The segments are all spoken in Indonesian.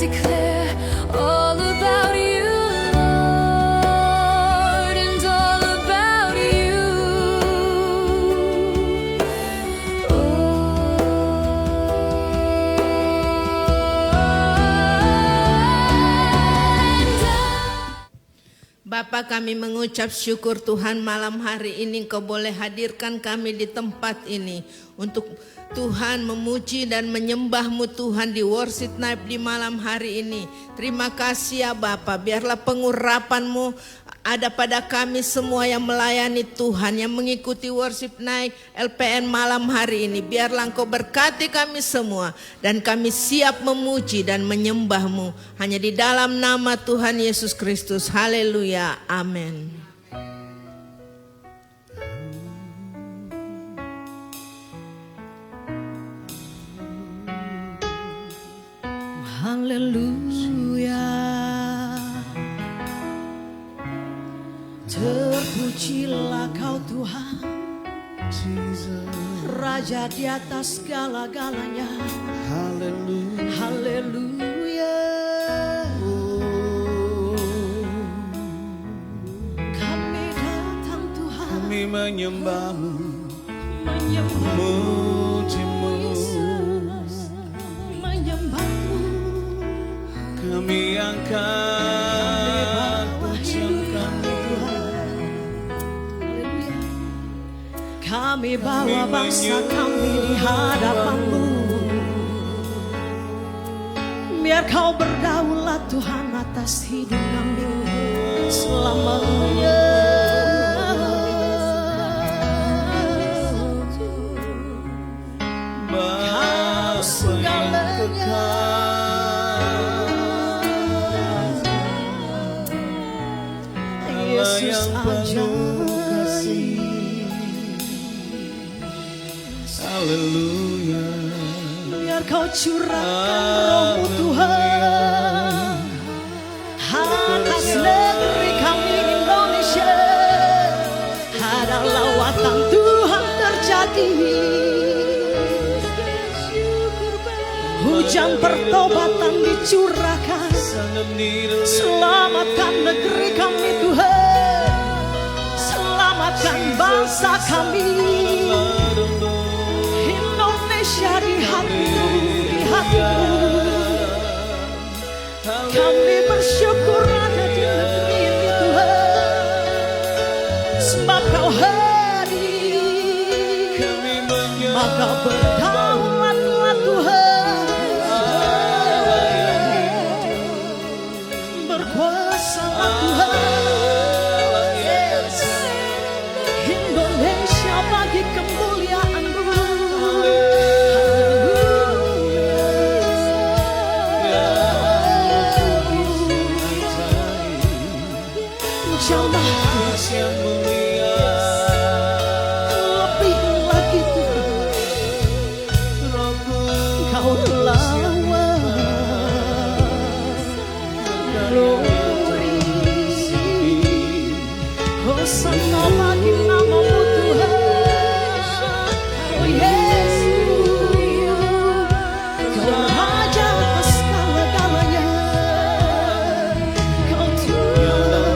declare all about you, Lord, and all about you. Bapa, kami mengucap syukur Tuhan, malam hari ini Engkau boleh hadirkan kami di tempat ini untuk Tuhan memuji dan menyembah-Mu Tuhan di Worship Night di malam hari ini. Terima kasih ya Bapa, biarlah pengurapan-Mu ada pada kami semua yang melayani Tuhan, yang mengikuti Worship Night LPN malam hari ini. Biarlah Engkau berkati kami semua dan kami siap memuji dan menyembah-Mu hanya di dalam nama Tuhan Yesus Kristus. Haleluya, amin. Haleluya, terpujilah Kau Tuhan, Raja di atas segala-galanya. Haleluya. Haleluya. Kami datang Tuhan, Kami menyembah-Mu, menyembah-Mu, memuji-Mu. Yesus, menyembah-Mu. Kami angkat pujian kami, kami bawa bangsa kami di hadapan-Mu. Biar Kau berdaulat Tuhan atas hidup kami selamanya. Bapa yang kekal, Allah yang penuh kasih. Haleluya. Biar Kau curahkan roh-Mu Tuhan atas negeri kami Indonesia. Ada lawatan Tuhan terjadi, hujan pertobatan dicurahkan. Selamatkan negeri kami Tuhan, selamatkan bangsa kami Indonesia di hatimu, di hatimu. Kami bersyukur ada di negeri ini Tuhan, sebab Kau hadir, maka berdaulatlah Tuhan, berkuasalah Tuhan. Indonesia bagi kemuliaan-Mu. Jamah yang mulia, lebih lagi Tuhan, Rohku Kau lawan glory. Hosana bagi nama-Mu Tuhan. Oh Yesus, Kau Raja atas segala-galanya. Kau Tuhan,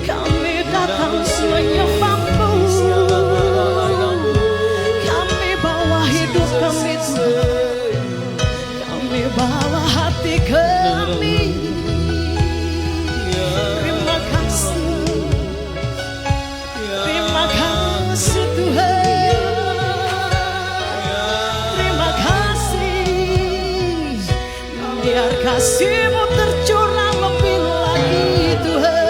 kami datang menyembah-Mu. Kami bawa hidup kami Tuhan, kami bawa hati kami. Terima kasih, terima kasih Tuhan, terima kasih. Biar kasih-Mu tercurah lebih lagi Tuhan.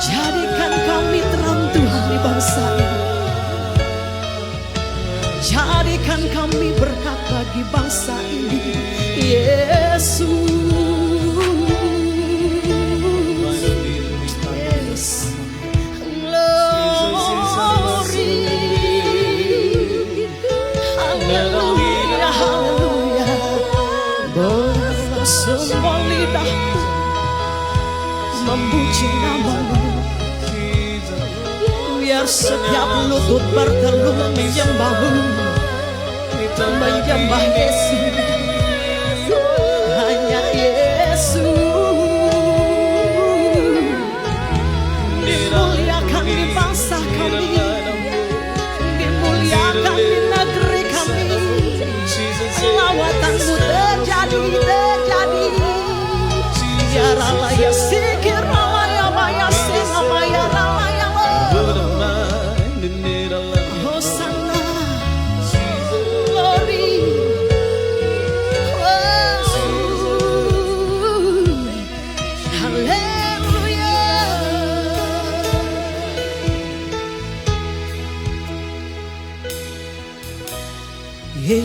Jadikan kami terang Tuhan di bangsa ini. Jadikan kami berkat bagi bangsa ini, Yesus. Yes. Glory. Haleluya, haleluya. Semua lidah memuji nama-Mu. Biar setiap lutut bertelut menyembah-Mu, menyembah Yesus.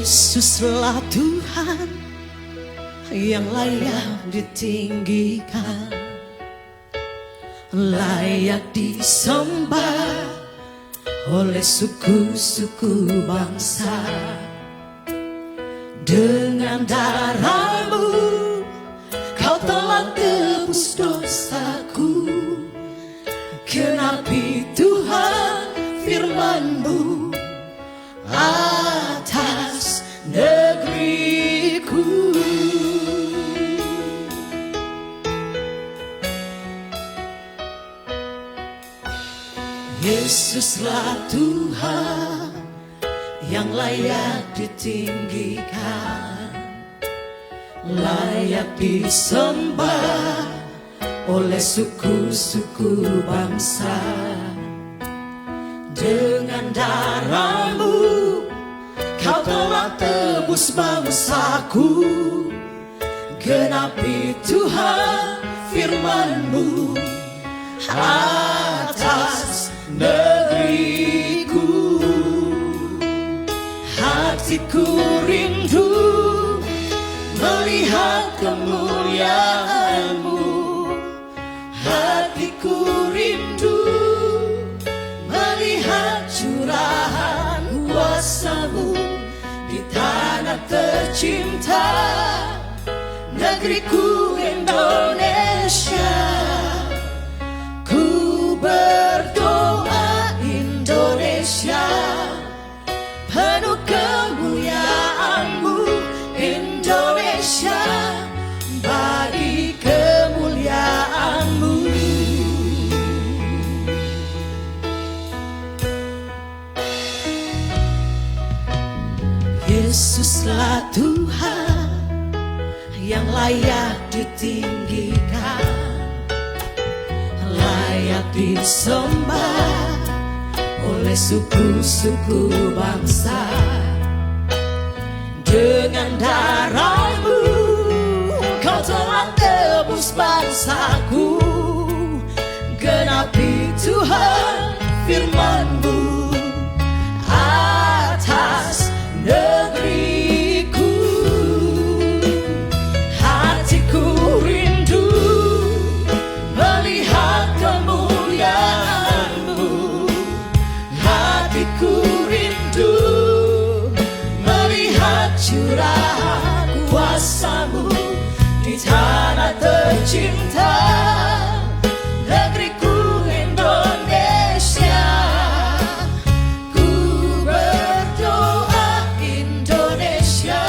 Yesuslah Tuhan yang layak ditinggikan, layak disembah oleh suku-suku bangsa. Dengan darah-Mu Kau telah tebus dosaku. Genapi Tuhan firman-Mu atas negeriku. Yesuslah Tuhan yang layak ditinggikan, layak disembah oleh suku-suku bangsa. Dengan darah-Mu Kau telah tebus bangsaku. Genapi Tuhan firman-Mu atas negeriku. Hatiku rindu melihat kemuliaan-Mu. Hatiku rindu melihat curahan kuasa-Mu di tanah tercinta, negeriku Indonesia. Ku berdoa Indonesia, penuh kemuliaan-Mu Indonesia, bagi kemuliaan-Mu. Yesuslah Tuhan yang layak ditinggikan, layak disembah oleh suku-suku bangsa. Dengan darah-Mu Kau telah tebus bangsaku. Genapi Tuhan firman-Mu atas negeriku. Hatiku rindu melihat kemuliaan-Mu. Hatiku rindu melihat curahan kuasa-Mu di tanah tercinta, negeriku Indonesia. Ku berdoa Indonesia,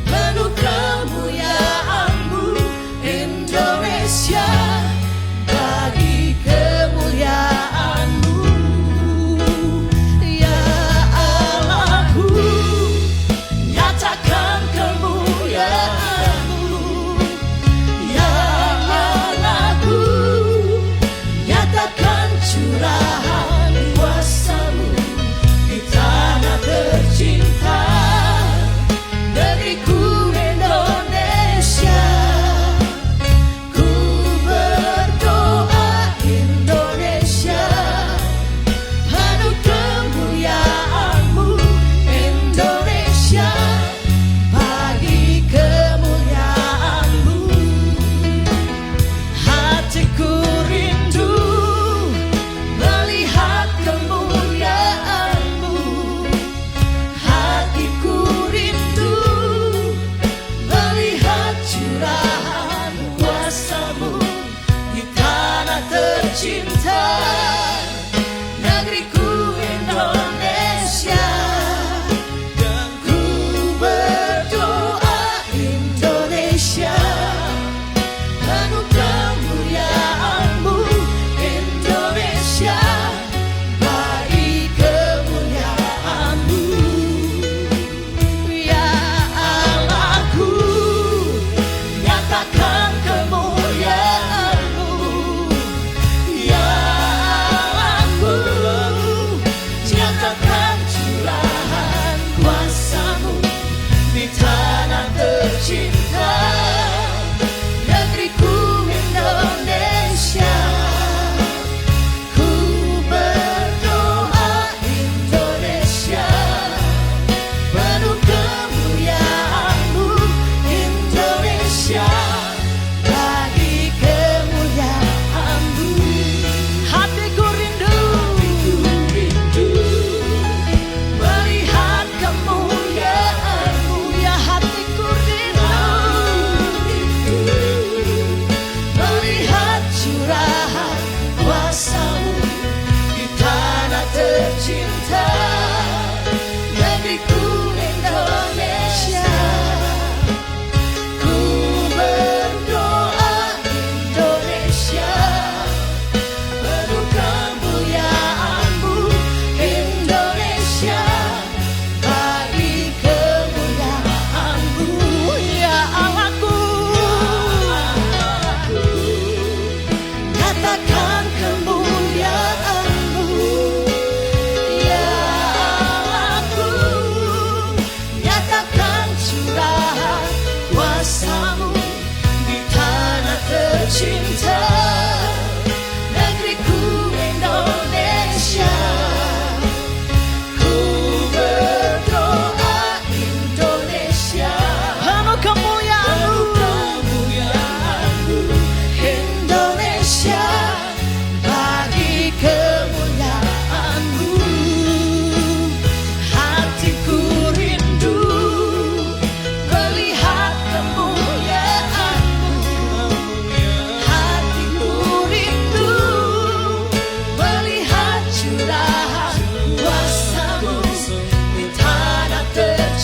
penuh kemuliaan-Mu Indonesia, bagi kemuliaan-Mu. Ya Allahku, nyatakan kemuliaan-Mu. Ya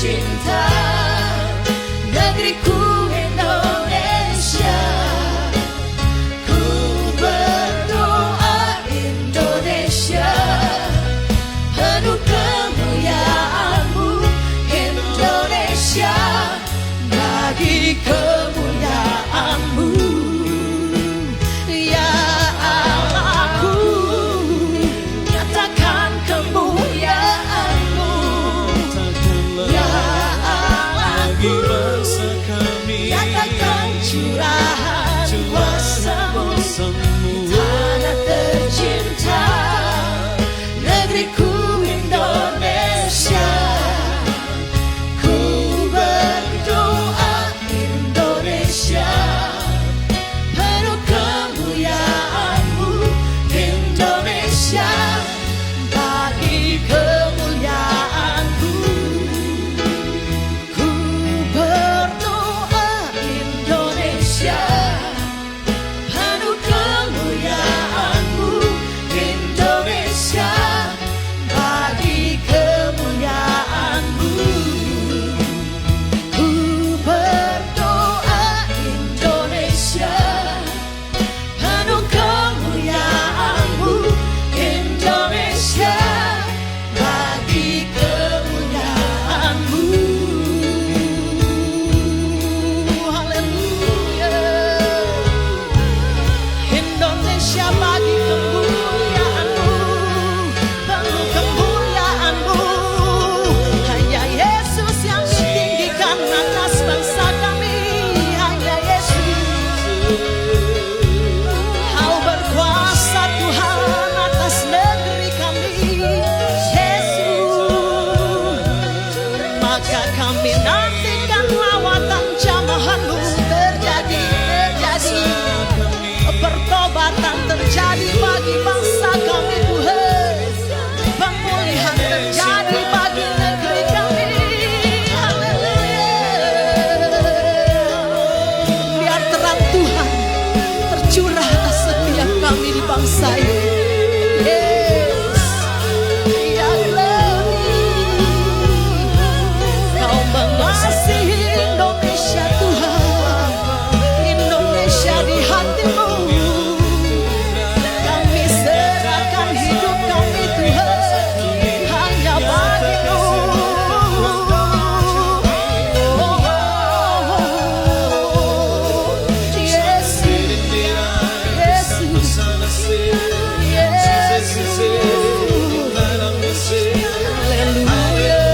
tercinta, negeriku Indonesia. Ku berdoa Indonesia, penuh kemuliaan-Mu Indonesia, bagi kemuliaan-Mu. Ya Allahku, nyatakan kemuliaan-Mu. Ya Bagi Allahku, bangsa kami, nyatakan curahan kuasa-Mu kuasa-Mu. tanah tercinta, negeriku Indonesia. Ku berdoa Indonesia, penuh kemuliaan-Mu Indonesia, bagi kemuliaan-Mu. Ku berdoa Indonesia, penuh kemuliaan-Mu Indonesia, bagi kemuliaan-Mu. Ku berdoa Indonesia, penuh kemuliaan-Mu Indonesia, bagi kemuliaan-Mu. Haleluya. Indonesia bagi kemuliaan-Mu, penuh kemuliaan-Mu. Hanya Yesus yang ditinggikan atas bangsa kami. Hanya Yesus. Kau berkuasa Tuhan atas negeri kami. Yesus. Maka kami nantikan lawatan jamahan-Mu terjadi. Pertobatan terjadi bagi bangsa kami Tuhan. Pemulihan terjadi bagi negeri kami. Haleluya. Biar terang Tuhan tercurah atas setiap kami di bangsa ini. Yes. Ya glory. Kau mengasihi Indonesia Tuhan. Indonesia di hati-Mu. Kami serahkan hidup kami Tuhan, hanya bagi-Mu. Yesus, Yesus, haleluya.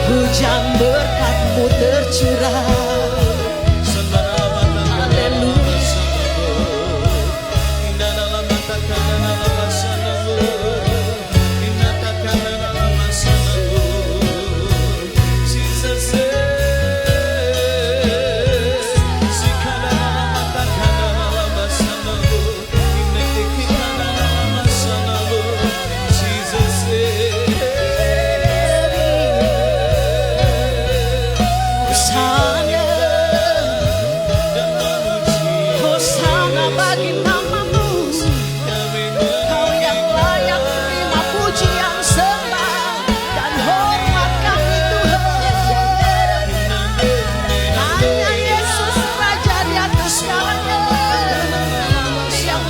Hujan berkat-Mu tercurah. Haleluya. Hosana bagi nama-Mu. Kau yang layak terima pujian, sembah dan hormat kami Tuhan. Hanya Yesus Raja di atas segalanya, yang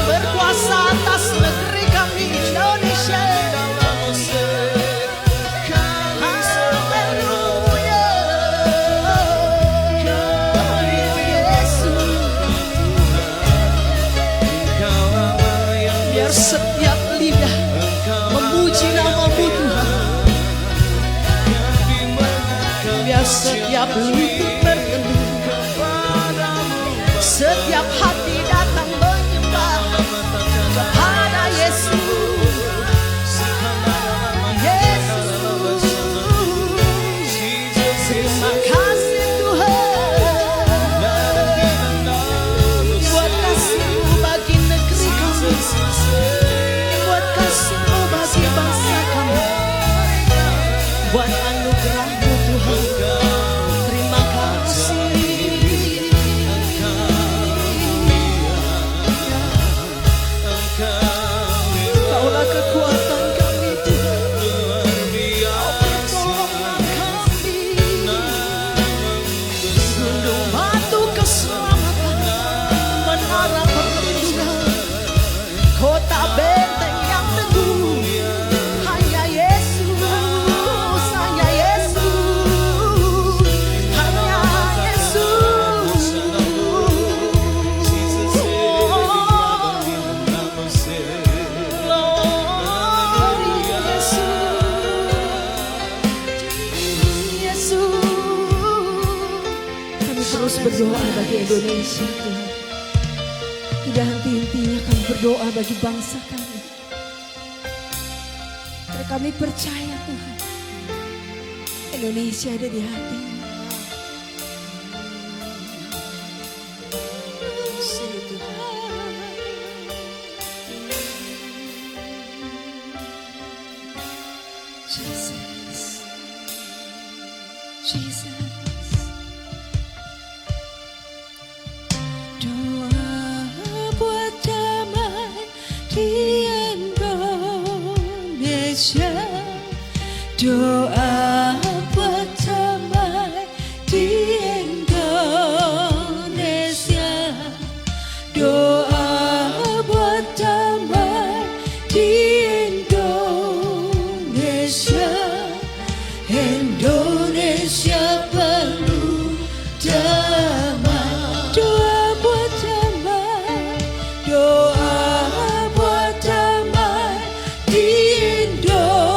berkuasa atas negeri kami Indonesia. Haleluya. Yesus. Biar setiap lidah memuji nama-Mu Tuhan. Biar setiap lutut berteduh, setiap hati datang menyembah kepada Yesus. Yesus. Terima kasih Tuhan buat kasih-Mu bagi negeri kami, buat kasih-Mu bagi bangsa kami, buat anugerah-Mu Tuhan. Terima terus berdoa bagi Indonesia Tuhan. Tidak henti-hentinya kami berdoa bagi bangsa kami. Karena kami percaya Tuhan, Indonesia ada di hati. Jesus, Jesus. Doa buat damai di Indonesia. Doa buat damai di Indonesia. Doa buat damai di Indonesia. Indonesia perlu damai. Doa buat damai. Doa buat damai di Indonesia.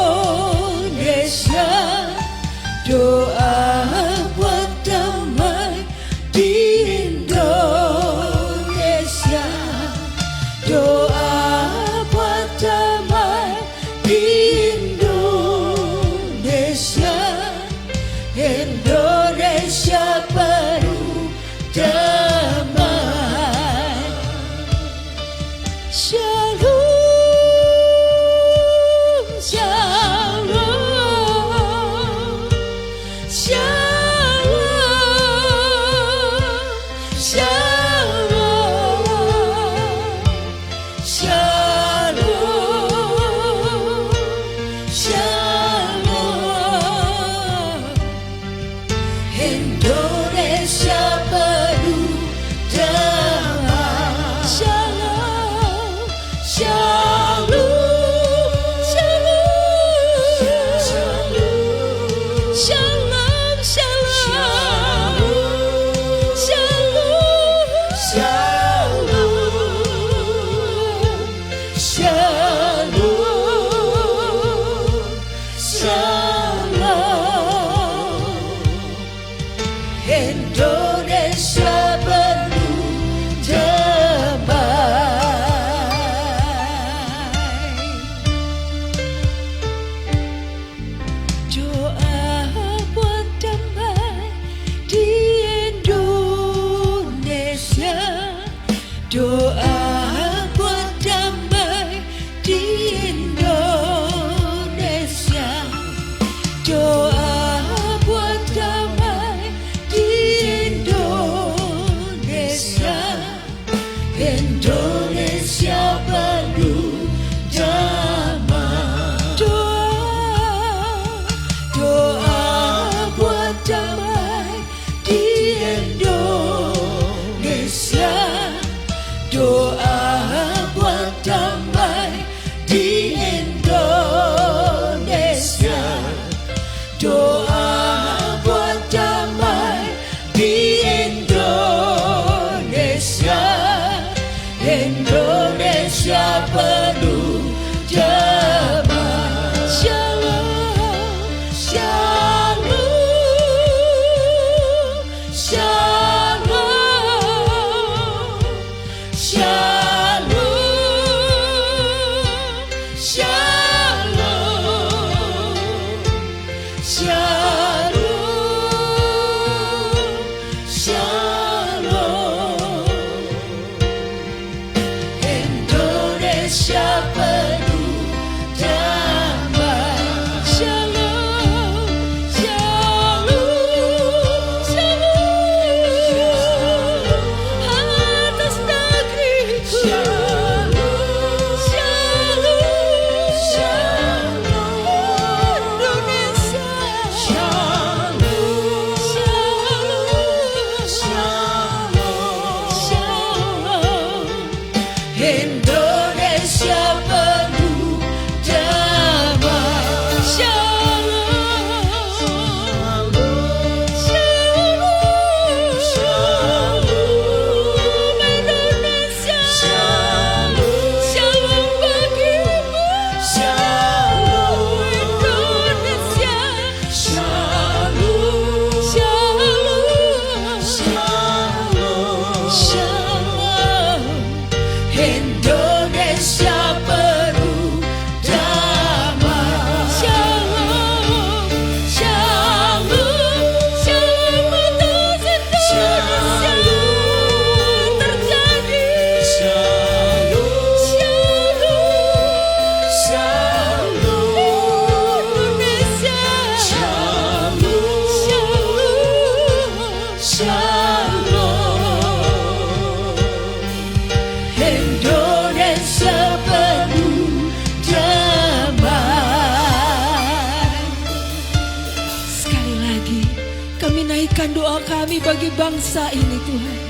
kabulkan doa kami bagi bangsa ini Tuhan.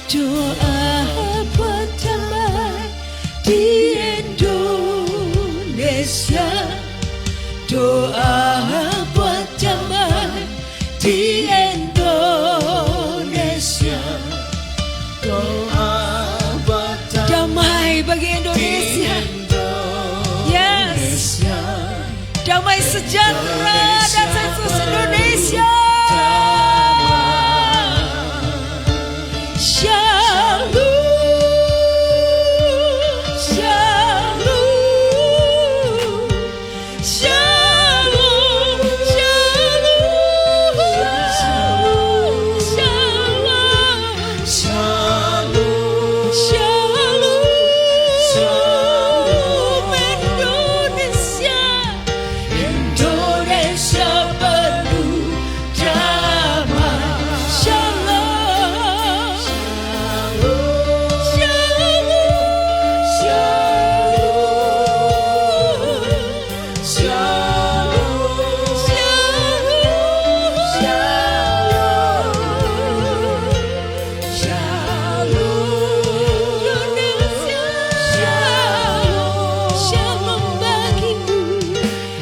Doa buat damai di Indonesia, doa buat damai di Indonesia, Doa buat damai bagi Indonesia. Yes, Indonesia. damai sejahtera dan sukses Indonesia. Shalom, shalom, shalom, shalom, shalom, Shalom, shalom, Indonesia, Indonesia penuh damai. Shalom, shalom, shalom bagimu,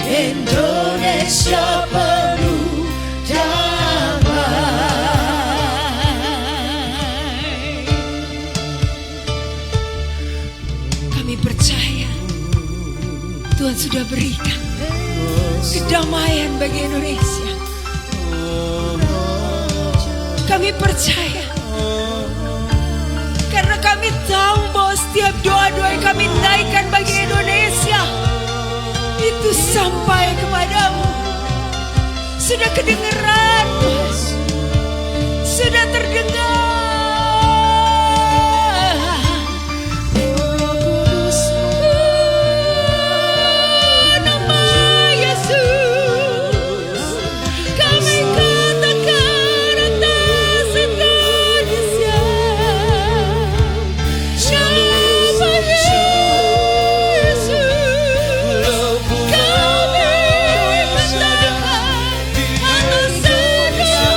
Indonesia penuh damai. Kami percaya Tuhan sudah berikan kedamaian bagi Indonesia. Kami percaya karena kami tahu bahwa setiap doa-doa yang kami naikkan bagi Indonesia itu sampai kepadamu. Sudah kedengeran, Tuhan. Sudah terdengar. Nama Yesus kami katakan atas Indonesia. Nama Yesus kami katakan atas Indonesia.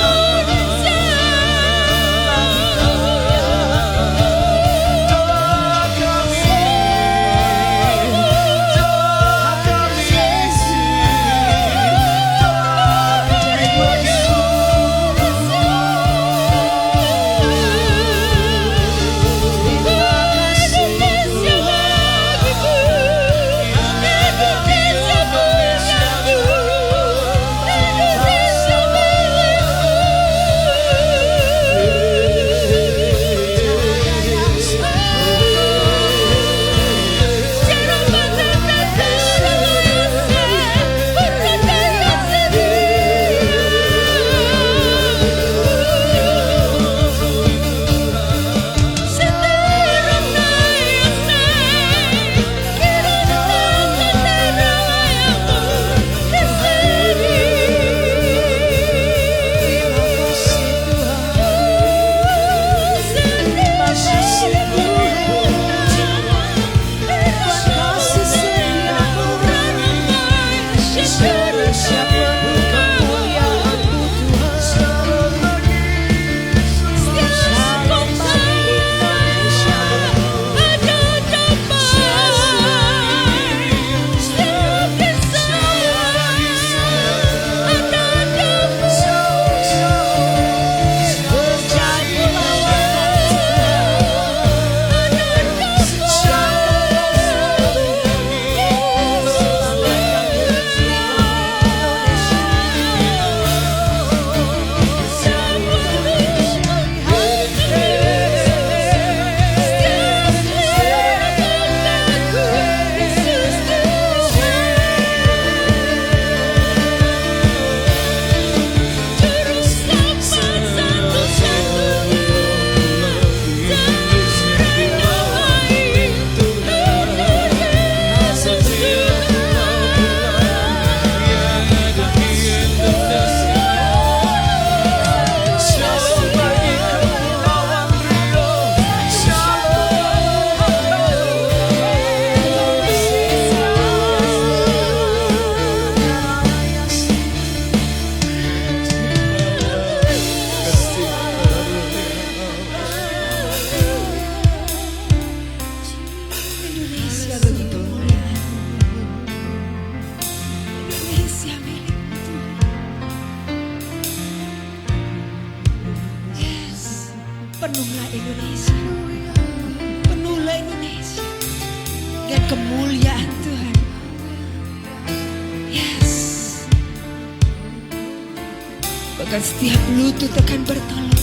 Bahkan setiap lutut akan bertelur,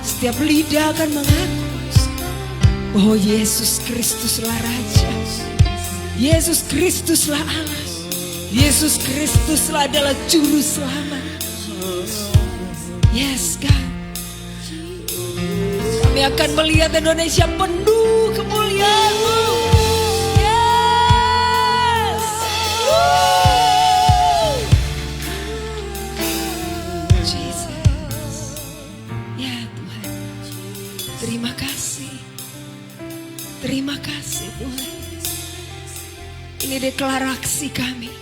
setiap lidah akan mengaku bahwa Yesus Kristuslah Raja, Yesus Kristuslah Allah, Yesus Kristuslah adalah Juru Selamat. Yes God, kami akan melihat Indonesia penuh kemuliaan-Mu. Yes. Jesus. Ya Tuhan, terima kasih. Terima kasih Tuhan. Ini deklarasi kami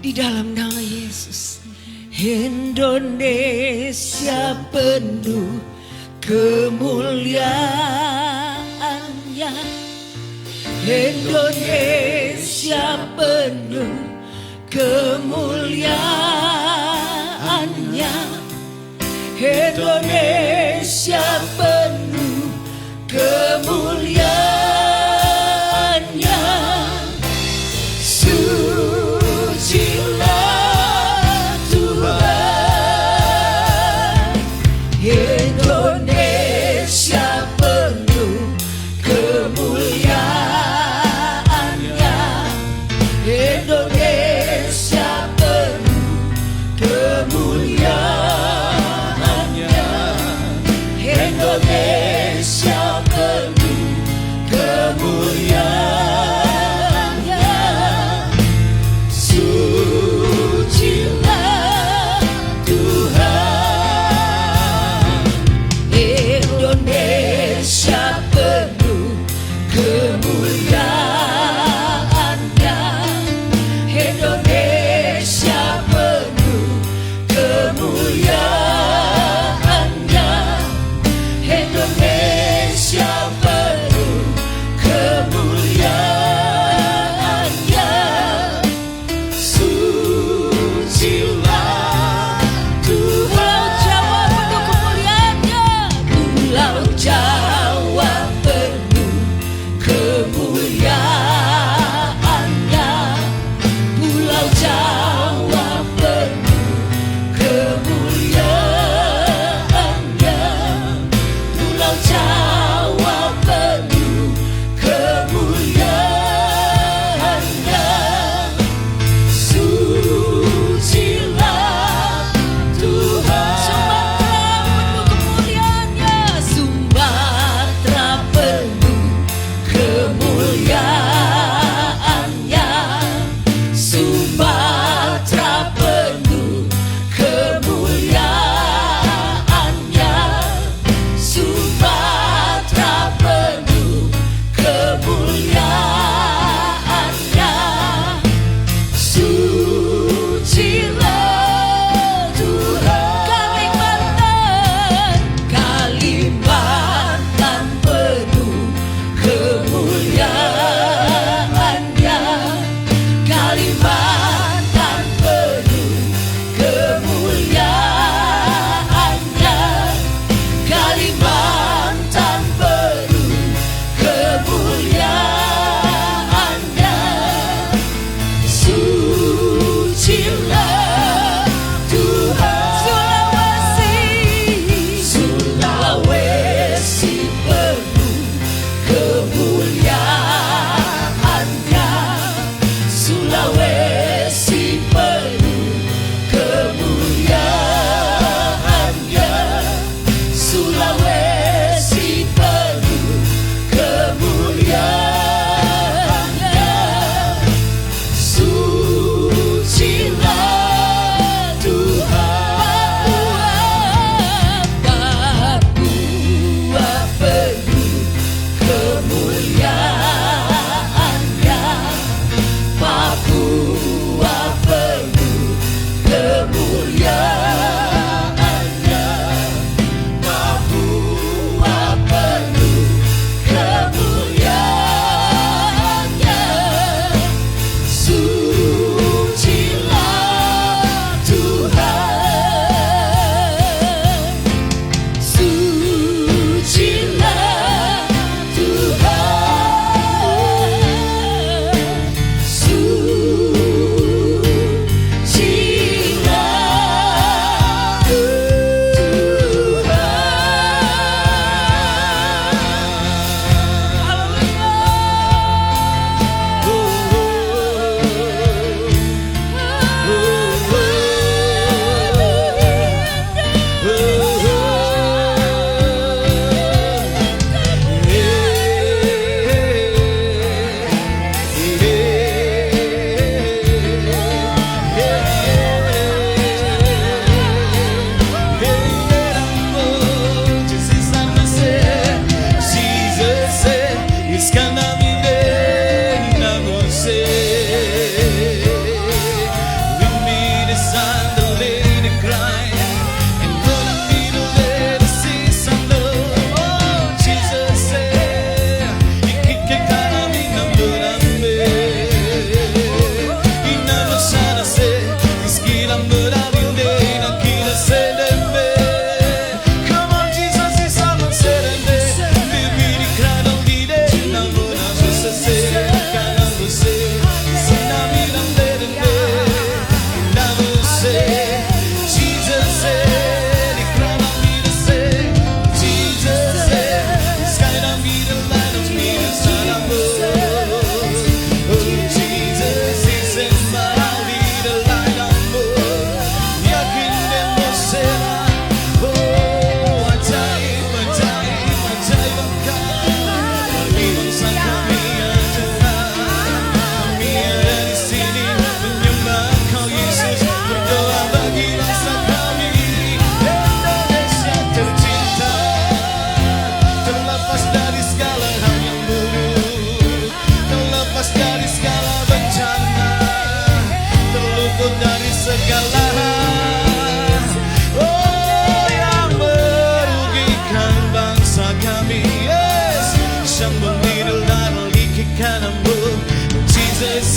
di dalam nama Yesus. Indonesia penuh kemuliaan-Nya. Indonesia penuh kemuliaan-Nya. Indonesia penuh kemuliaan-Nya. Sucilah Tuhan. Indonesia penuh kemuliaan-Nya. Indonesia penuh kemuliaan-Nya. Indonesia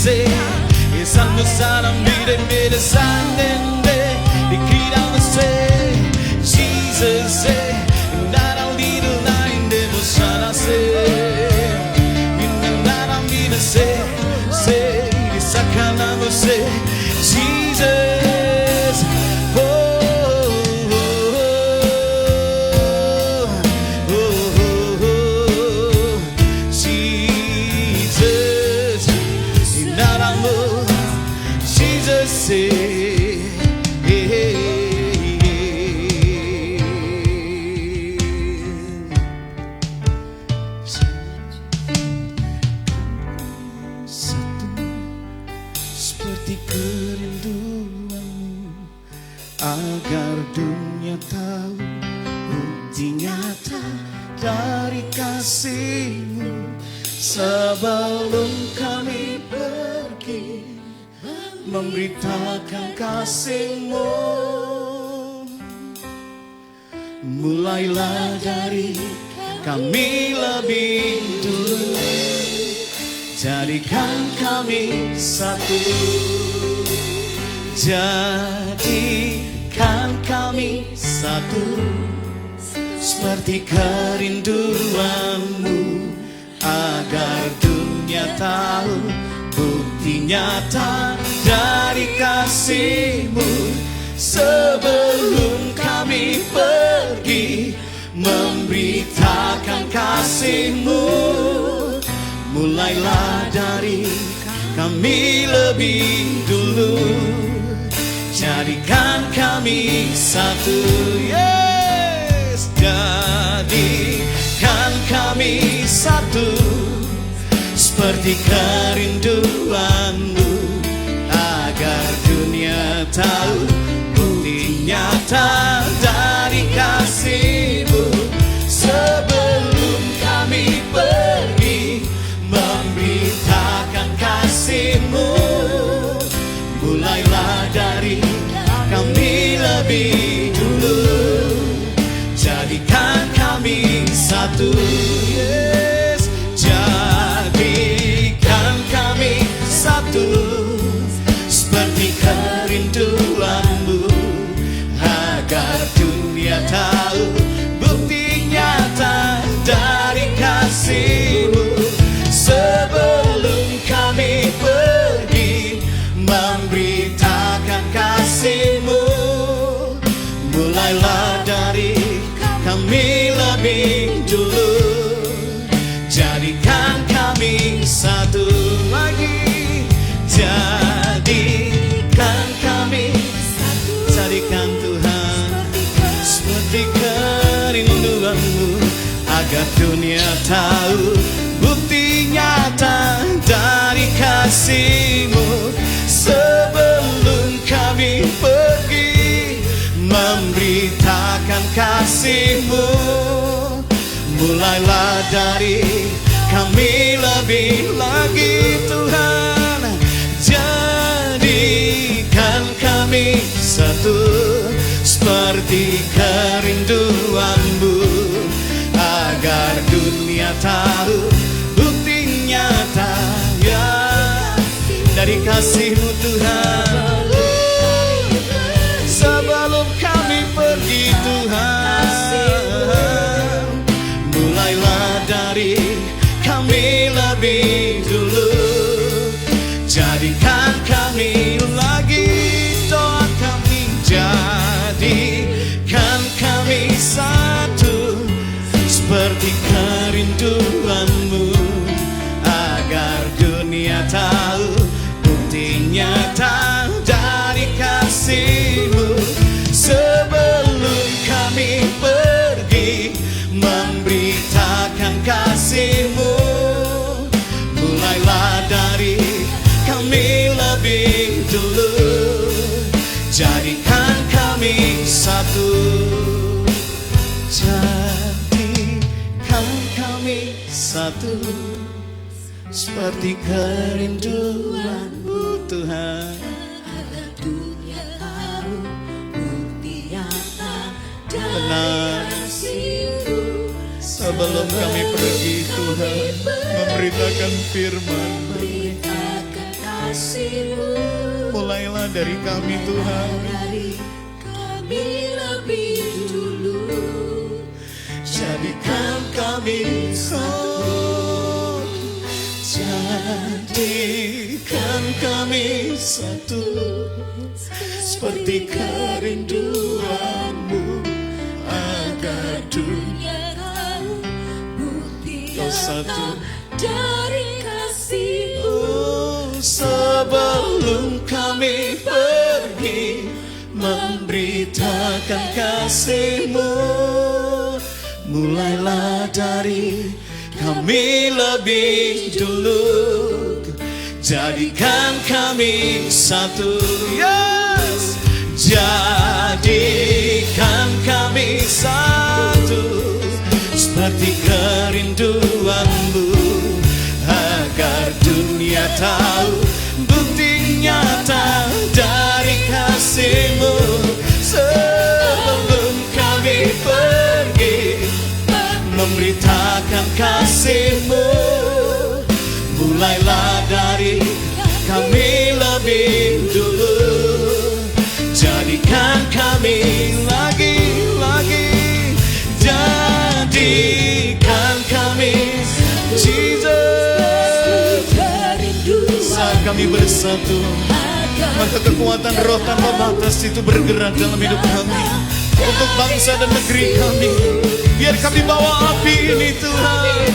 se e sanno salam bide bide sandende di kidam se Jesus se ndaram didu ninde musana se ndaram bide se di sakana se Jesus seperti kerinduanmu agar dunia tahu bukti nyata dari kasihmu sebelum kami pergi memberitakan kasihmu. Mulailah dari kami lebih dulu, jadikan kami satu, jadikan kami satu, seperti kerinduanmu agar dunia tahu bukti nyata dari kasihmu sebelum kami pergi memberitakan kasihmu. Mulailah dari kami lebih dulu, jadikan kami satu, yes, jadikan kami satu, seperti kerinduanmu agar dunia tahu bukti nyata dari kasihmu sebelum kami pergi memberitakan kasihmu. Mulailah dari kami lebih dulu, jadikan kami satu, yes, jadikan kami satu, seperti kerinduanmu agar dunia tahu bukti nyata dari kasihmu sebelum kami pergi memberitakan kasihmu. Mulailah dari kami lebih dulu, jadikan kami satu lagi, jadikan kami satu, jadikan Tuhan seperti kerinduanmu agar dunia tahu bukti nyata dari kasihmu sebelum kami pergi memberitakan kasihmu. Mulailah dari kami lebih lagi Tuhan, jadikan kami satu, seperti kerinduanmu agar dunia tahu bukti nyata ya dari kasihmu Tuhan. Sebelum kami pergi Tuhan, mulailah dari kami lebih dulu, jadikan kami lagi, doa kami jadikan kami satu, seperti kerinduanmu agar dunia tahu bukti nyata dari kasihmu sebelum kami pergi memberitakan kasihmu. Mulailah dari kami lebih dulu, jadikan kami satu, jadikan kami satu, seperti kerinduanmu Tuhan. Benar, sebelum kami pergi Tuhan memberitakan firman-Mu kasih-Mu. Mulailah dari kami Tuhan. Dari kami lebih dulu. Jadikan kami satu. Jadikan kami satu. Seperti kerinduan-Mu. Agar dunia tahu bukti Kau satu. dari kasih-Mu. Sebelum kami pergi memberitakan kasih-Mu, mulailah dari kami lebih dulu. Jadikan kami satu. Yes. Jadikan kami satu. Seperti kerinduan-Mu. Agar dunia tahu bukti nyata dari kasih-Mu. Sebelum kami pergi memberitakan kasih-Mu, mulailah dari kami lebih dulu. Jadikan kami lagi-lagi. Jadikan kami Jesus. Saat kami bersatu, maka kekuatan roh tanpa batas itu bergerak dalam hidup kami. Untuk bangsa dan negeri kami, biar kami bawa api ini Tuhan.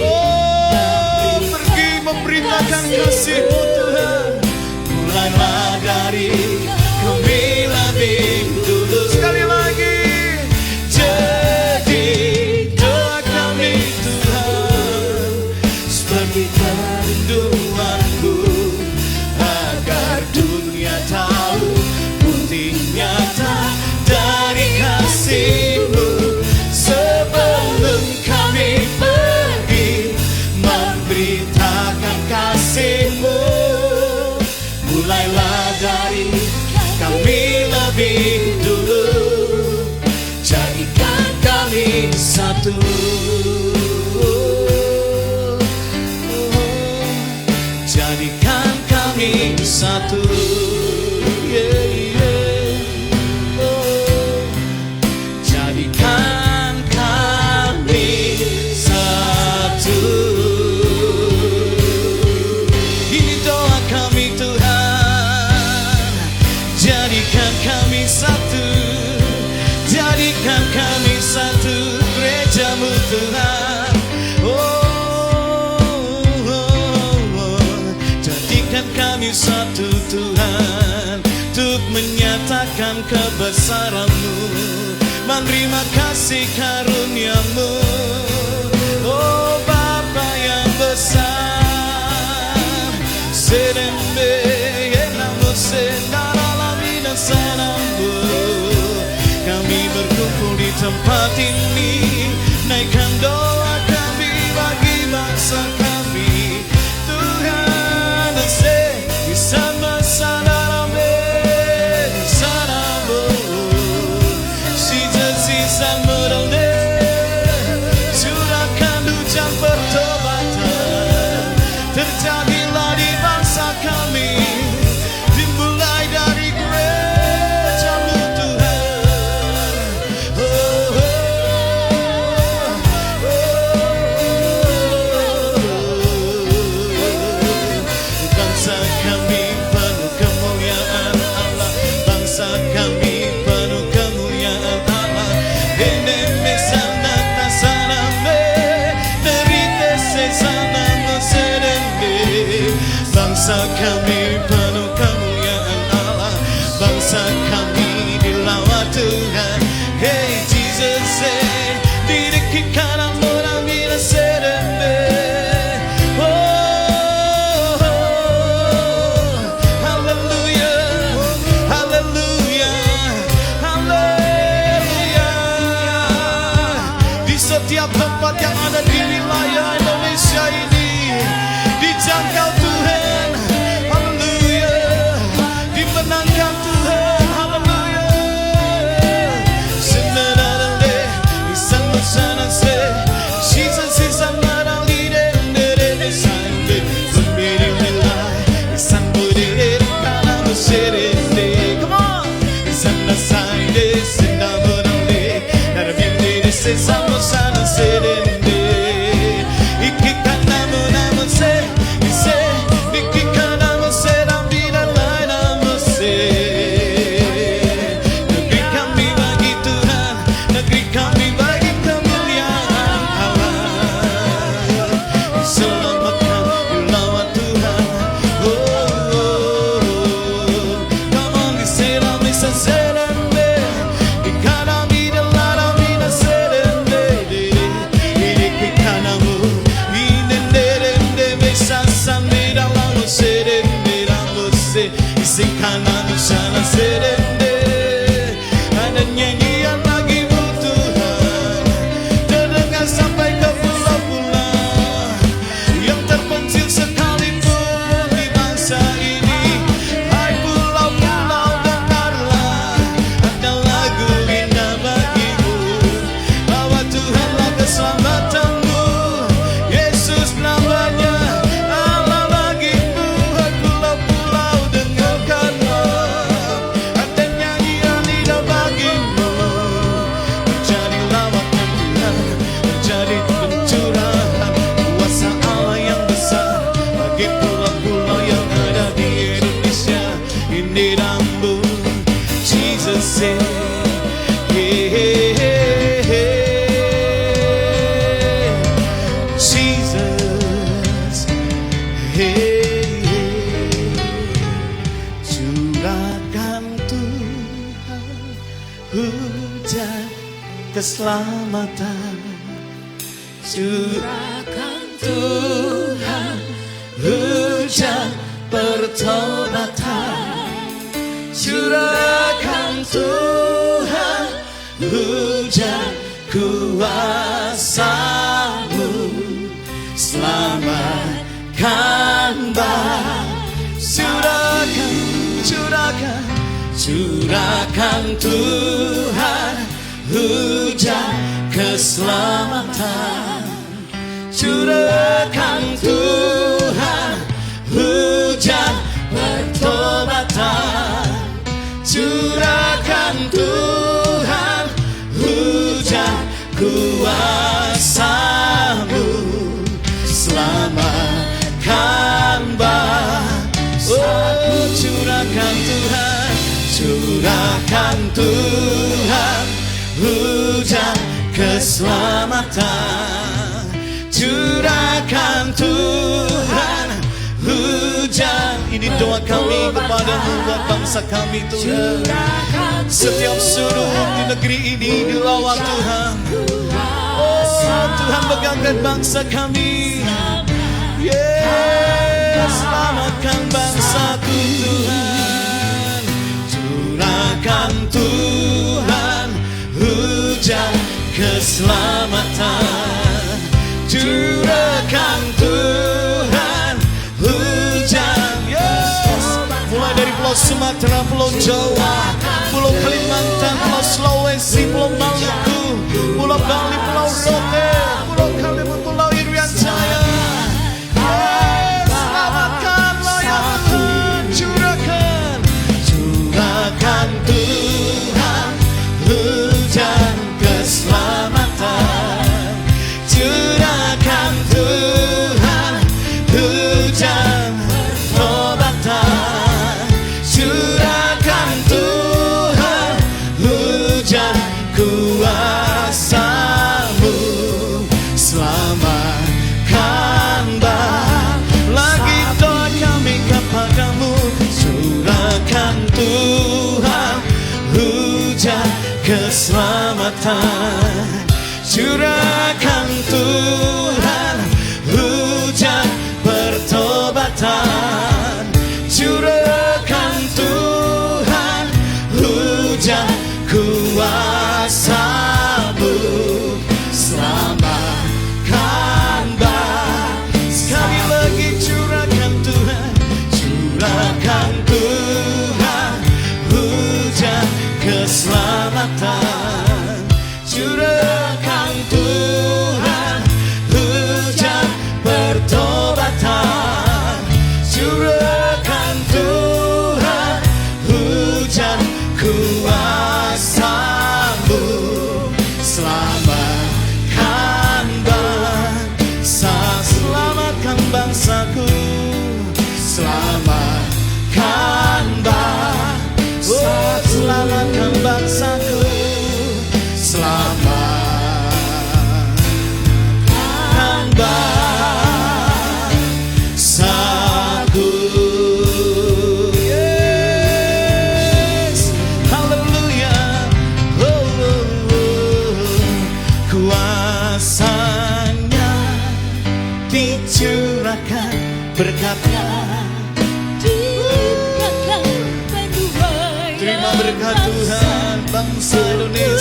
Oh, pergi memberitakan kasih-Mu Tuhan. Mulailah dari kami lebih dulu. Sekali lagi, jadi doa kami Tuhan. Seperti kerinduan-Mu. Agar dunia tahu bukti nyata dari kasih-Mu. Sebelum kami pergi memberitakan kasih-Mu, mulailah dari kami lebih dulu. Jadikan kami satu. Jadikan kami satu. Yeah, yeah. Oh. Jadikan kami satu. Ini doa kami Tuhan. Jadikan kami satu. Jadikan kami satu. Gereja-Mu Tuhan. Jadikan kami satu Tuhan, untuk menyatakan kebesaran-Mu, menerima kasih karunia-Mu. Oh Bapa yang besar, sedembe enamu senaralami dan sanamu. Kami berkumpul di tempat ini, naikkan doa kami bagi bangsa kami. Tuhan di sana sisa merone, curahkan hujan pertobatan. Terjadilah di bangsa kami, dimulai dari gereja-Mu Tuhan. Oh, bangsa kami penuh kemuliaan Allah. Bangsa kami penuh kemuliaan Allah. Bangsa kami penuh kemuliaan Allah. Bangsa kami dilawat Tuhan. Hey Jesus, di dekat kanan-Mu nami dan sedembe. Oh, hallelujah, hallelujah, hallelujah. Di setiap tempat yang ada di wilayah Indonesia ini, dijangkau Tuhan, haleluya, dimenangkan Tuhan, haleluya. Senadale, isang sana se, Jesus is a marali de sande, berbeda nilai, serende ramose isi kanan sana serende. Ada nyanyian bagimu Tuhan, terdengar sampai ke pulau-pulau yang terpencil sekalipun di bangsa ini. Hai pulau-pulau dengarlah, ada lagu indah bagimu, bahwa Tuhanlah keselamatanmu. Yesus namanya Allah bagimu. Hai pulau-pulau dengarkanlah, ada nyanyian indah bagimu. Menjadi lawatan Tuhan, menjadi pencurahan kuasa Allah yang besar bagi pulau-pulau yang ada di Indonesia. Ini rambu Jesus say, Jesus, curahkan Tuhan hujan keselamatan, curahkan Tuhan hujan pertobatan, curahkan Tuhan hujan kuasa-Mu, selamatkan bangsa. Curahkan Tuhan hujan keselamatan, curahkan Tuhan hujan pertobatan, curahkan Tuhan hujan kuasa-Mu, selamatkan bangsa. Oh, curahkan Tuhan, curahkan Tuhan hujan keselamatan, curahkan Tuhan hujan. Ini doa kami kepadamu buat bangsa kami Tuhan. Setiap suruh di negeri ini dilawat Tuhan. Oh Tuhan, pegangkan bangsa kami. Selamatkan bangsaku Tuhan. Curahkan Tuhan hujan keselamatan, curahkan Tuhan hujan. Mulai dari Pulau Sumatera, Pulau Jawa, Pulau Kalimantan, Pulau Sulawesi, Pulau Maluku, Pulau Bali, Pulau Rote, Pulau Kalimantan, Pulau Irian Jaya. Selamatkanlah ya Tuhan, curahkan Tuhan hujan keselamatan, curahkan Tuhan hujan pertobatan, curahkan Tuhan hujan kuasa-Mu,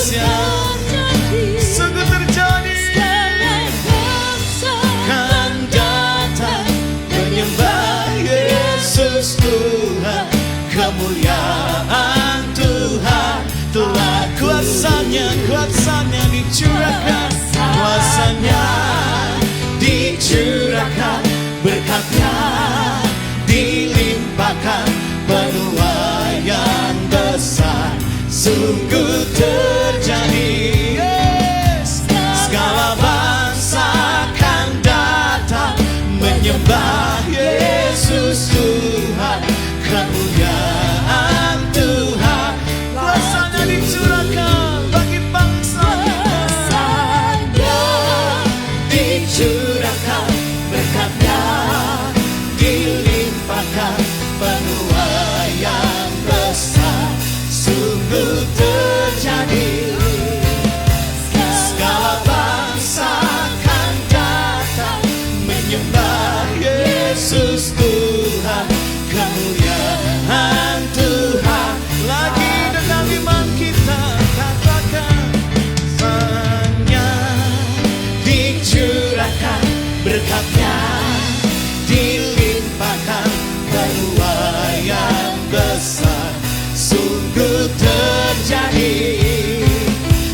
Indonesia sungguh terjadi. Kan datang menyembah Yesus Tuhan, kemuliaan Tuhan telah kuasanya dicurahkan, kuasanya dicurahkan, berkatnya dilimpahkan, penuaian besar sungguh terjadi. Yes. Segala bangsa akan datang menyembah Yesus Tuhan, kemuliaan Tuhan kuasanya dicurahkan bagi bangsa, dicurahkan, berkatnya dilimpahkan, penuaian besar sungguh terjadi. Segala bangsa akan datang menyembah Yesus Tuhan, kemuliaan Tuhan. Lagi dengan iman kita katakan, hanya dicurahkan, berkatnya dilimpahkan, penuaian besar sungguh terjadi.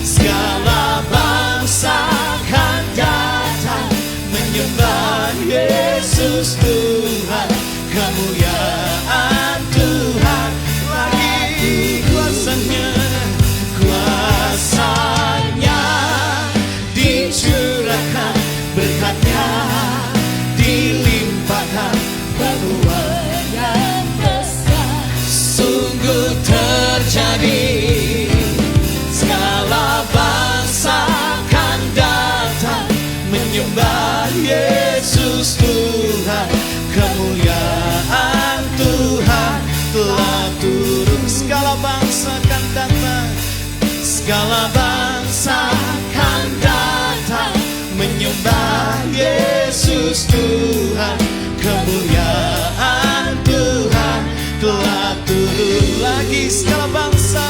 Segala bangsa akan datang menyembah Yesus Tuhan, kemuliaan Tuhan. Lagi kuasanya dicurahkan, berkatnya dilimpahkan, penuaian besar sungguh terjadi. Segala bangsa akan datang menyembah Yesus Tuhan, kemuliaan Tuhan telah turun. Segala bangsa akan datang, segala bangsa akan datang menyembah Yesus Tuhan, kemuliaan Tuhan telah turun. Lagi segala bangsa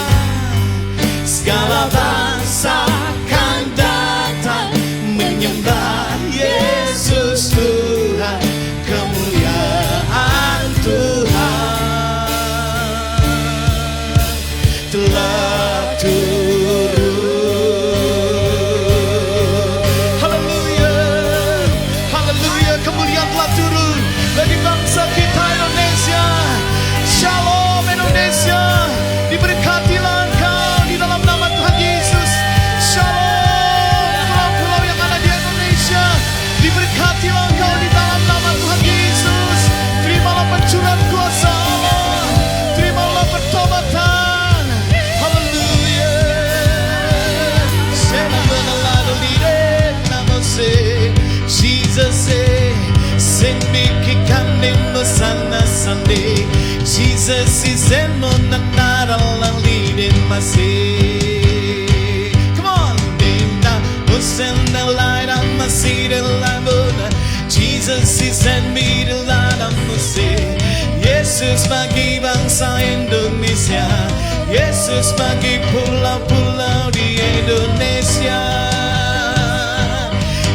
akan datang menyembah Yesus Tuhan, kemuliaan Tuhan telah turun. Haleluya, haleluya, kemuliaan telah turun bagi bangsa kita Indonesia. Shalom Indonesia, diberkatilah engkau di dalam nama Tuhan Yesus. Shalom pulau-pulau yang ada di Indonesia, diberkatilah engkau di dalam nama Tuhan Yesus. Terimalah pencurahan kuasa Allah, terimalah pertobatan. Haleluya. Jesus send me kikande masana Sunday. Jesus is in monanara leading my say. Come on, Dinda, who send the light on my seat and light. Jesus is send me the light on my say. Yesus bagi bangsa Indonesia, Yesus bagi pulau-pulau di Indonesia.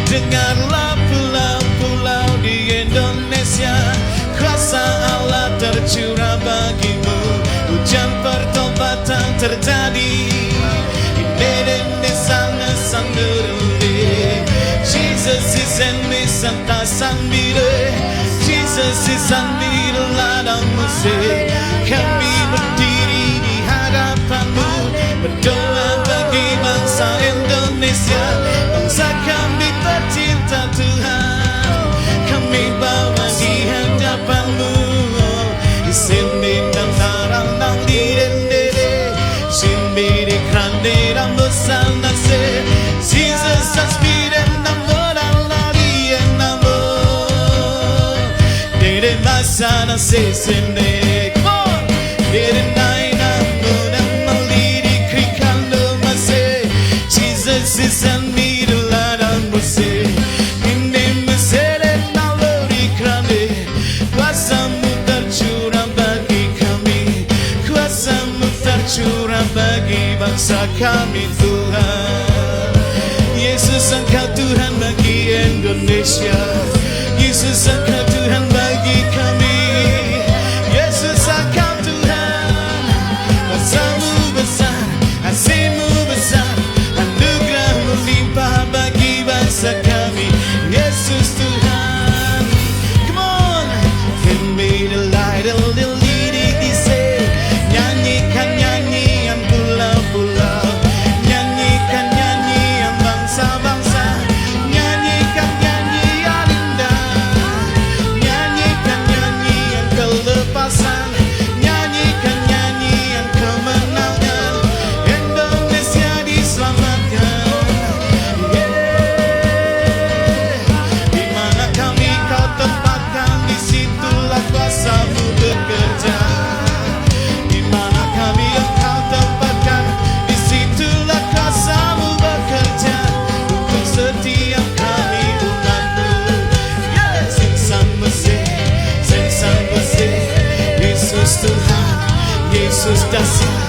Dengarlah pulau-pulau di Indonesia, kuasa Allah tercurah bagimu, hujan pertobatan terjadi. Di sana sandere, Jesus is in me santa sambire, Jesus is sambire ladamu se. Kami berdiri di hadapanmu, berdoa bagi bangsa Indonesia, bangsa kami tercinta Tuhan. Kami bawa di hadapanmu, isimbi dan tarang dan direndere, simbi di krande dan besana se. Jesus aspire namor Allah di namor, dere masana se sende. Come on, dere naina muda maliri krikando mase. Jesus is an curah bagi bangsa bangsa kami Tuhan. Yesus Engkau Tuhan bagi Indonesia, Yesus Engkau Tuhan bagi kami. Yesus Engkau Tuhan, kuasa-Mu besar, kasih-Mu besar, anugerah-Mu limpah bagi bangsa kami. Yesus Tuhan, come on, can be the light of the leading ise. Nyanyikan nyanyian pulau-pulau, nyanyikan nyanyian bangsa-bangsa, nyanyikan nyanyian indah, nyanyikan nyanyian kelepasan, nyanyikan nyanyian kemenangan. Indonesia diselamatkan. Di mana kami Kau tempatkan, di situlah kuasa-Mu bekerja. Di mana kami Engkau tempatkan, di situlah kuasa-Mu bekerja. Untuk setiap kami umat-Mu, sing bersih, Yesus Tuhan, Yesus dahsyat,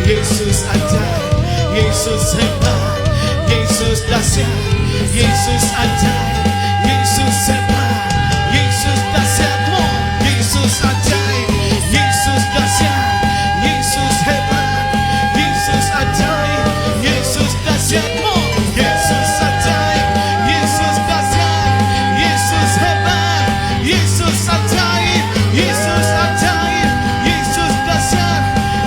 Yesus ajaib, Yesus hebat, Yesus dahsyat, Yesus ajaib, Yesus hebat, Yesus dahsyat, come on. Yesus ajaib, Yesus dahsyat, Yesus hebat, Yesus ajaib, Yesus dahsyat, come on. Yesus ajaib, Yesus dahsyat, Yesus hebat, Yesus ajaib, Yesus ajaib, Yesus dahsyat,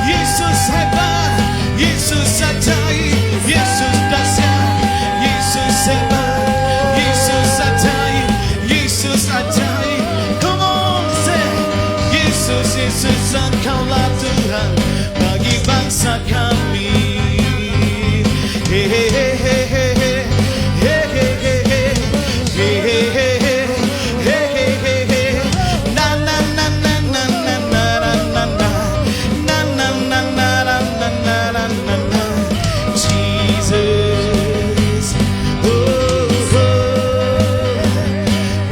Yesus hebat, Yesus ajaib, Yesus dahsyat, Yesus hebat, Yesus ajaib, Yesus ajaib. Come on, say, Yesus, Yesus Engkaulah Tuhan bagi bangsa kami. Hey, hey, hey, hey, hey, hey. Hey, hey, hey, hey. Hey, hey, hey, hey. Hey, hey, hey, hey. Na, na, na, na, na, na, na, na, na. Na, na, na, na, na, na, na, na, na, na. Jesus. Oh, oh.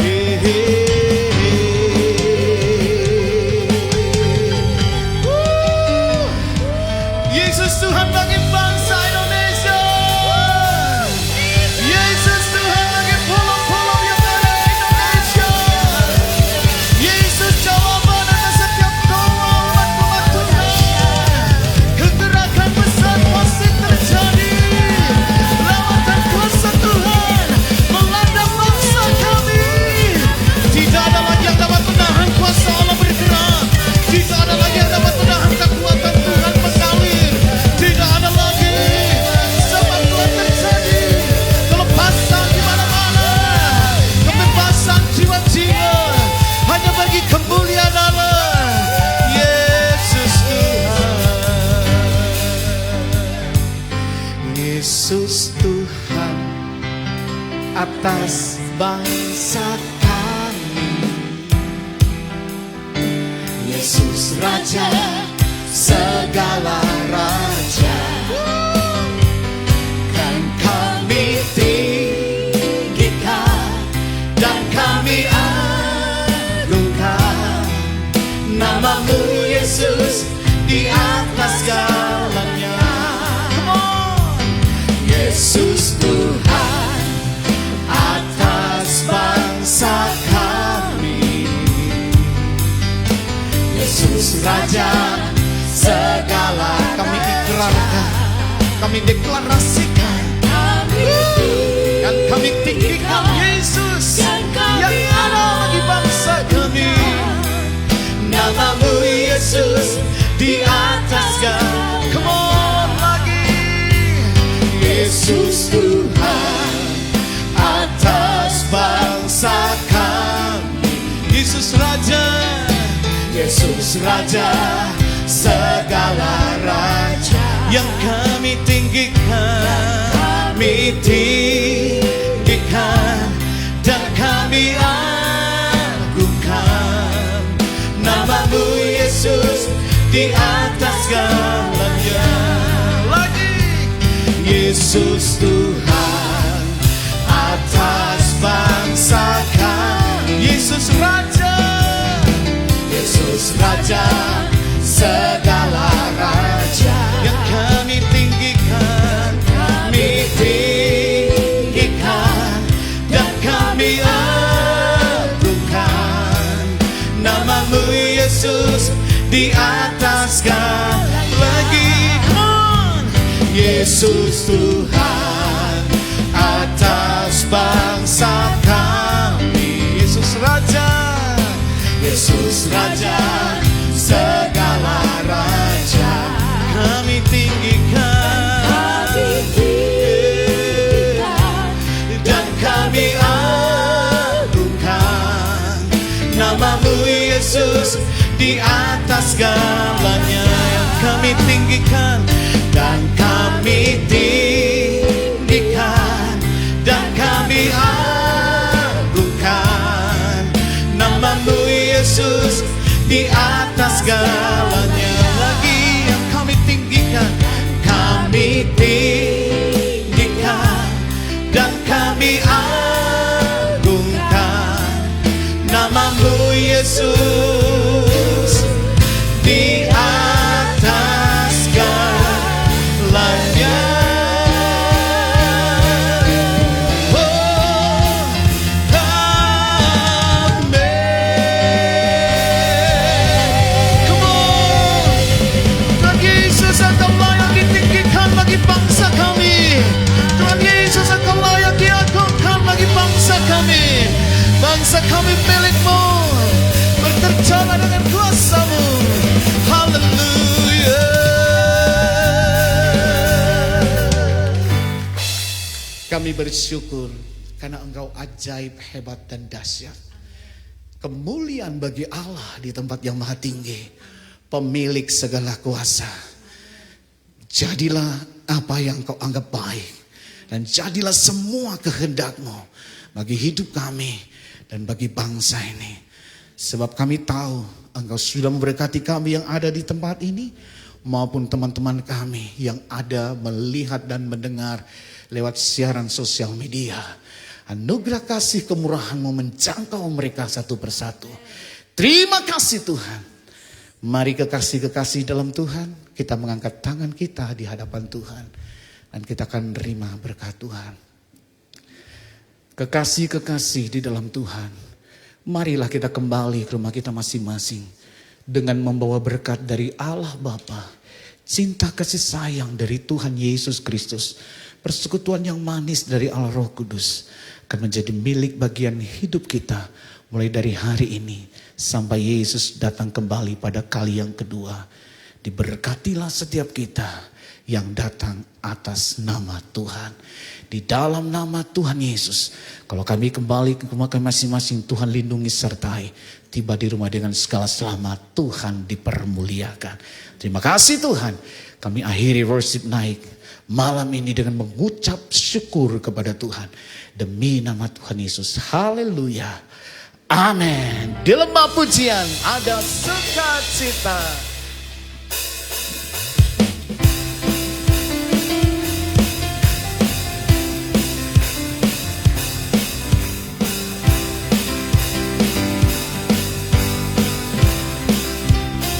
Hey, hey, hey. Woo. Yesus Tuhan bagi bangsa Indonesia. Yesus Tuhan bagi pulau-pulau yang ada di Indonesia. Yesus jawaban atas setiap doa umat-umat Tuhan. Kegerakan besar pasti terjadi. Lawatan kuasa Tuhan melanda bangsa kami. Tidak ada lagi yang dapat menahan kuasa Allah bergerak. Tidak ada lagi yang dapat menahan kekuatan Tuhan mengalir. Tidak ada lagi. Sebab Tuhan terjadi kelepasan di mana-mana, kebebasan jiwa-jiwa hanya bagi kemuliaan Allah. Yesus Tuhan, Yesus Tuhan atas bangsa kami. Yesus Raja segala raja, kan kami tinggikan dan kami agungkan nama-Mu Yesus di atas segalanya. Come on. Yesus Tuhan atas bangsa kami. Yesus Raja segala, kami ikrarkan, kami deklarasikan, dan kami tinggikan Yesus yang ada bagi bangsa kami. Nama-Mu Yesus di atas segala. Come on lagi. Yesus Tuhan atas bangsa kami. Yesus Raja, Yesus Raja segala raja, yang kami tinggikan, kami tinggikan dan kami agungkan nama-Mu Yesus di atas segalanya. Lagi. Yesus Tuhan atas bangsa kami. Yesus Raja, Yesus Raja segala raja, yang kami tinggikan, Yesus di atas segala lagi. Come on. Yesus Tuhan atas bangsa kami. Yesus Raja, Yesus Raja segala raja. Kami tinggikan, dan kami agungkan namamu Yesus di atas segalanya. Yang kami tinggikan dan kami tinggikan dan kami agungkan namamu Yesus di atas segalanya. Lagi yang kami tinggikan, kami tinggikan dan kami agungkan namamu Yesus di atas segalanya. Bangsa kami, Tuhan Yesus Engkau layak diagungkan bagi bangsa kami. Bangsa kami milik-Mu, berterjala dengan kuasa-Mu. Haleluya. Kami bersyukur karena Engkau ajaib, hebat dan dahsyat. Kemuliaan bagi Allah di tempat yang maha tinggi, pemilik segala kuasa. Jadilah apa yang Kau anggap baik, dan jadilah semua kehendak-Mu bagi hidup kami dan bagi bangsa ini. Sebab kami tahu Engkau sudah memberkati kami yang ada di tempat ini, maupun teman-teman kami yang ada melihat dan mendengar lewat siaran sosial media. Anugerah kasih kemurahan-Mu menjangkau mereka satu persatu. Terima kasih Tuhan. Mari kekasih-kekasih dalam Tuhan, kita mengangkat tangan kita di hadapan Tuhan, dan kita akan menerima berkat Tuhan. Kekasih-kekasih di dalam Tuhan, marilah kita kembali ke rumah kita masing-masing dengan membawa berkat dari Allah Bapa, cinta kasih sayang dari Tuhan Yesus Kristus, persekutuan yang manis dari Allah Roh Kudus akan menjadi milik bagian hidup kita mulai dari hari ini sampai Yesus datang kembali pada kali yang kedua. Diberkatilah setiap kita yang datang atas nama Tuhan. Di dalam nama Tuhan Yesus, kalau kami kembali ke rumah kami masing-masing, Tuhan lindungi sertai. Tiba di rumah dengan segala selamat, Tuhan dipermuliakan. Terima kasih Tuhan. Kami akhiri worship naik malam ini dengan mengucap syukur kepada Tuhan. Demi nama Tuhan Yesus. Haleluya. Amin. Di lembah pujian ada sukacita.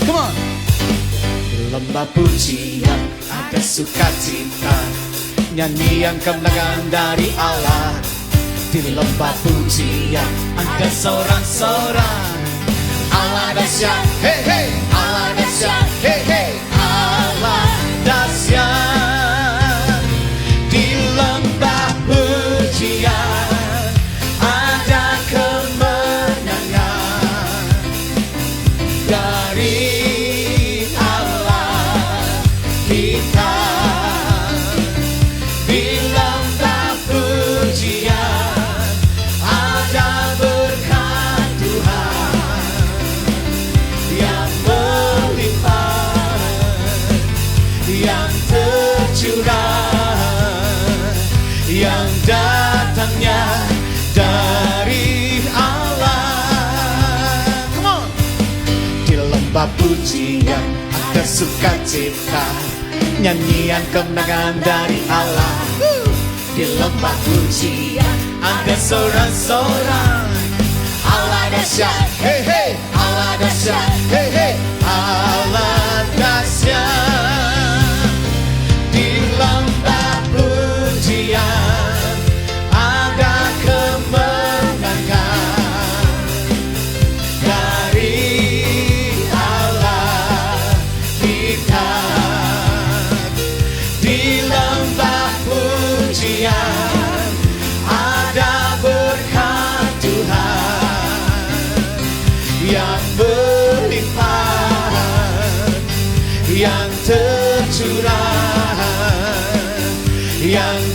Come on. Di lembah pujian ada sukacita, nyanyian kemenangan dari Allah. Di lembah pujian ada sorak-sorak, Allah dahsyat, hey hey, Allah dahsyat, hey hey, Allah dahsyat. Di lembah pujian ada kemenangan dari Allah kita. Di lembah pujian yang datangnya dari Allah. Come on. Di lembah pujian ada sukacita, nyanyian kemenangan dari Allah. Di lembah pujian ada sorak-sorak, Allah dahsyat, hey hey, Allah dahsyat, hey hey, Allah dahsyat. Di lembah pujian ada kemenangan dari Allah. yang tercurah, yang